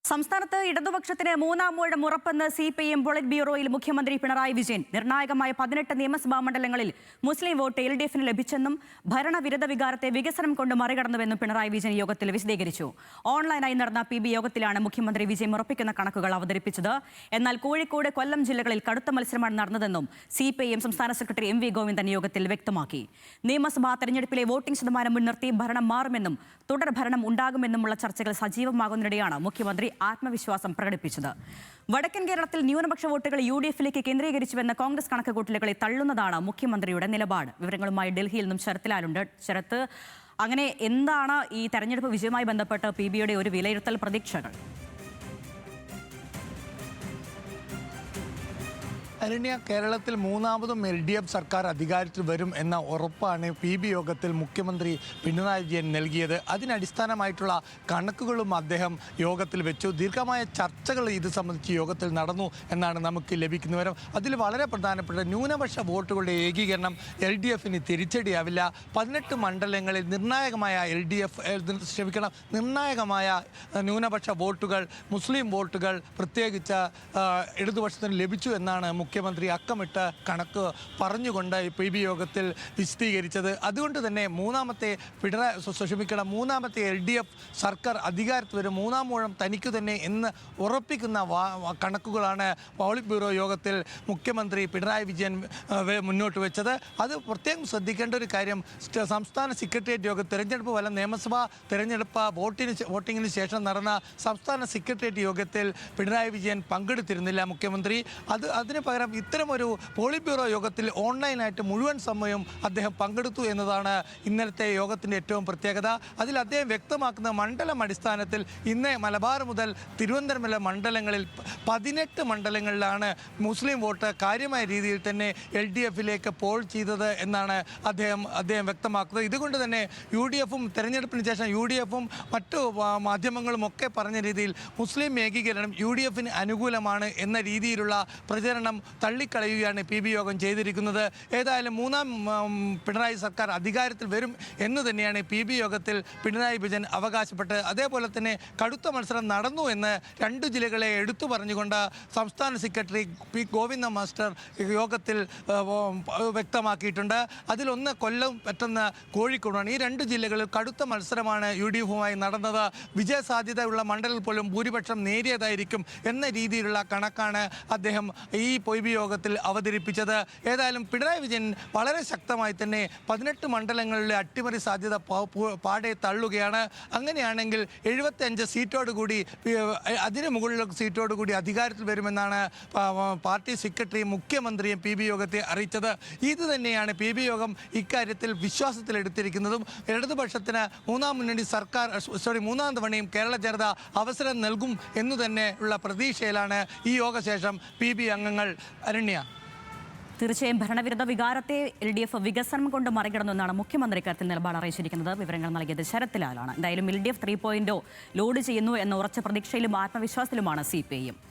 സംസ്ഥാനത്ത് ഇടതുപക്ഷത്തിന് മൂന്നാം ഊഴം ഉറപ്പെന്ന് CPM പൊളിറ്റ് ബ്യൂറോയിൽ മുഖ്യമന്ത്രി പിണറായി വിജയൻ. നിർണായകമായ 18 നിയമസഭാ മണ്ഡലങ്ങളിൽ മുസ്ലിം വോട്ട് LDFന് ലഭിച്ചെന്നും ഭരണവിരുദ്ധ വികാരത്തെ വികസനം കൊണ്ട് മറികടന്നുവെന്നും പിണറായി വിജയൻ യോഗത്തിൽ വിശദീകരിച്ചു. ഓൺലൈനായി നടന്ന PB യോഗത്തിലാണ് മുഖ്യമന്ത്രി വിജയൻ ഉറപ്പിക്കുന്ന കണക്കുകൾ അവതരിപ്പിച്ചത്. എന്നാൽ കോഴിക്കോട്, കൊല്ലം ജില്ലകളിൽ കടുത്ത മത്സരമാണ് നടന്നതെന്നും CPM സംസ്ഥാന സെക്രട്ടറി MV ഗോവിന്ദൻ യോഗത്തിൽ വ്യക്തമാക്കി. നിയമസഭാ തെരഞ്ഞെടുപ്പിലെ വോട്ടിംഗ് ശതമാനം മുൻനിർത്തി ഭരണം മാറുമെന്നും തുടർ ഭരണം ഉണ്ടാകുമെന്നുമുള്ള ചർച്ചകൾ സജീവമാകുന്നതിനിടെയാണ് മുഖ്യമന്ത്രി ആത്മവിശ്വാസം പ്രകടിപ്പിച്ചത്. വടക്കൻ കേരളത്തിൽ ന്യൂനപക്ഷ വോട്ടുകൾ UDFിലേക്ക് കേന്ദ്രീകരിച്ചുവെന്ന കോൺഗ്രസ് കണക്കുകൂട്ടലുകളെ തള്ളുന്നതാണ് മുഖ്യമന്ത്രിയുടെ നിലപാട്. വിവരങ്ങളുമായി ഡൽഹിയിൽ നിന്നും ശരത് ലാലുണ്ട്. ശരത്ത്, അങ്ങനെ എന്താണ് ഈ തെരഞ്ഞെടുപ്പ് വിജയവുമായി ബന്ധപ്പെട്ട് PBയുടെ ഒരു വിലയിരുത്തൽ പ്രതീക്ഷകൾ? അരണ്യ, കേരളത്തിൽ മൂന്നാമതും LDF സർക്കാർ അധികാരത്തിൽ വരും എന്ന ഉറപ്പാണ് PB യോഗത്തിൽ മുഖ്യമന്ത്രി പിണറായി വിജയൻ നൽകിയത്. അതിനടിസ്ഥാനമായിട്ടുള്ള കണക്കുകളും അദ്ദേഹം യോഗത്തിൽ വെച്ചു. ദീർഘമായ ചർച്ചകൾ ഇത് സംബന്ധിച്ച് യോഗത്തിൽ നടന്നു എന്നാണ് നമുക്ക് ലഭിക്കുന്ന വിവരം. അതിൽ വളരെ പ്രധാനപ്പെട്ട ന്യൂനപക്ഷ വോട്ടുകളുടെ ഏകീകരണം LDFന് തിരിച്ചടിയാവില്ല. 18 മണ്ഡലങ്ങളിൽ നിർണായകമായ നിർണായകമായ ന്യൂനപക്ഷ വോട്ടുകൾ, മുസ്ലിം വോട്ടുകൾ പ്രത്യേകിച്ച് ഇടതുപക്ഷത്തിന് ലഭിച്ചു എന്നാണ് മുഖ്യമന്ത്രി അക്കമിട്ട് കണക്ക് പറഞ്ഞുകൊണ്ട് PB യോഗത്തിൽ വിശദീകരിച്ചത്. അതുകൊണ്ട് തന്നെ മൂന്നാമത്തെ LDF സർക്കാർ അധികാരത്തിൽ വരും, മൂന്നാം ഊഴം തനിക്കു തന്നെ എന്ന് ഉറപ്പിക്കുന്ന കണക്കുകളാണ് പോളിറ്റ് ബ്യൂറോ യോഗത്തിൽ മുഖ്യമന്ത്രി പിണറായി വിജയൻ മുന്നോട്ട് വെച്ചത്. അത് പ്രത്യേകം ശ്രദ്ധിക്കേണ്ട ഒരു കാര്യം, സംസ്ഥാന സെക്രട്ടേറിയറ്റ് യോഗം തെരഞ്ഞെടുപ്പ് ഫലം നിയമസഭാ തെരഞ്ഞെടുപ്പ് വോട്ടിങ്ങിന് ശേഷം നടന്ന സംസ്ഥാന സെക്രട്ടേറിയറ്റ് യോഗത്തിൽ പിണറായി വിജയൻ പങ്കെടുത്തിരുന്നില്ല മുഖ്യമന്ത്രി. അതിന് പകരം ഇത്തരമൊരു പോളിറ്റ് ബ്യൂറോ യോഗത്തിൽ ഓൺലൈനായിട്ട് മുഴുവൻ സമയവും അദ്ദേഹം പങ്കെടുത്തു എന്നതാണ് ഇന്നലത്തെ യോഗത്തിൻ്റെ ഏറ്റവും പ്രത്യേകത. അതിൽ അദ്ദേഹം വ്യക്തമാക്കുന്ന മണ്ഡലം അടിസ്ഥാനത്തിൽ ഇന്ന് മലബാർ മുതൽ തിരുവനന്തപുരം വരെ മണ്ഡലങ്ങളിൽ 18 മണ്ഡലങ്ങളിലാണ് മുസ്ലിം വോട്ട് കാര്യമായ രീതിയിൽ തന്നെ LDFിലേക്ക് പോൾ ചെയ്തത് എന്നാണ് അദ്ദേഹം വ്യക്തമാക്കുന്നത്. ഇതുകൊണ്ട് തന്നെ UDFും തെരഞ്ഞെടുപ്പിന് ശേഷം UDFും മറ്റു മാധ്യമങ്ങളും ഒക്കെ പറഞ്ഞ രീതിയിൽ മുസ്ലിം ഏകീകരണം UDFന് അനുകൂലമാണ് എന്ന രീതിയിലുള്ള പ്രചരണം തള്ളിക്കളയുകയാണ് PB യോഗം ചെയ്തിരിക്കുന്നത്. ഏതായാലും മൂന്നാം പിണറായി സർക്കാർ അധികാരത്തിൽ വരും എന്ന് തന്നെയാണ് PB യോഗത്തിൽ പിണറായി വിജയൻ അവകാശപ്പെട്ടത്. അതേപോലെ തന്നെ കടുത്ത മത്സരം നടന്നു എന്ന് 2 ജില്ലകളെ എടുത്തു പറഞ്ഞുകൊണ്ട് സംസ്ഥാന സെക്രട്ടറി P ഗോവിന്ദ മാസ്റ്റർ യോഗത്തിൽ വ്യക്തമാക്കിയിട്ടുണ്ട്. അതിലൊന്ന് കൊല്ലം, മറ്റൊന്ന് കോഴിക്കോടാണ്. ഈ 2 ജില്ലകളിൽ കടുത്ത മത്സരമാണ് UDFുമായി നടന്നത്. വിജയസാധ്യതയുള്ള മണ്ഡലത്തിൽ പോലും ഭൂരിപക്ഷം നേരിയതായിരിക്കും എന്ന രീതിയിലുള്ള കണക്കാണ് അദ്ദേഹം ഈ PB യോഗത്തിൽ അവതരിപ്പിച്ചത്. ഏതായാലും പിണറായി വിജയൻ വളരെ ശക്തമായി തന്നെ 18 മണ്ഡലങ്ങളിലെ അട്ടിമറി സാധ്യത പാടെ തള്ളുകയാണ്. അങ്ങനെയാണെങ്കിൽ 75 സീറ്റോടുകൂടി, അതിന് മുകളിലുള്ള സീറ്റോടുകൂടി അധികാരത്തിൽ വരുമെന്നാണ് പാർട്ടി സെക്രട്ടറിയും മുഖ്യമന്ത്രിയും PB യോഗത്തെ അറിയിച്ചത്. ഇത് തന്നെയാണ് PB യോഗം ഇക്കാര്യത്തിൽ വിശ്വാസത്തിലെടുത്തിരിക്കുന്നതും. ഇടതുപക്ഷത്തിന് മൂന്നാം തവണയും കേരള ജനത അവസരം നൽകും എന്നു തന്നെ ഉള്ള പ്രതീക്ഷയിലാണ് ഈ യോഗശേഷം PB അംഗങ്ങൾ. അരണ്യ, തീർച്ചയായും ഭരണവിരുദ്ധ വികാരത്തെ LDF വികസനം കൊണ്ട് മറികടന്നെന്നാണ് മുഖ്യമന്ത്രി കാര്യത്തിൽ നിലപാട് അറിയിച്ചിരിക്കുന്നത്. വിവരങ്ങൾ നൽകിയത് ശരത് ലാലാണ്. എന്തായാലും LDF 3.0 ലോഡ് ചെയ്യുന്നു എന്ന ഉറച്ച പ്രതീക്ഷയിലും ആത്മവിശ്വാസത്തിലുമാണ് CPM.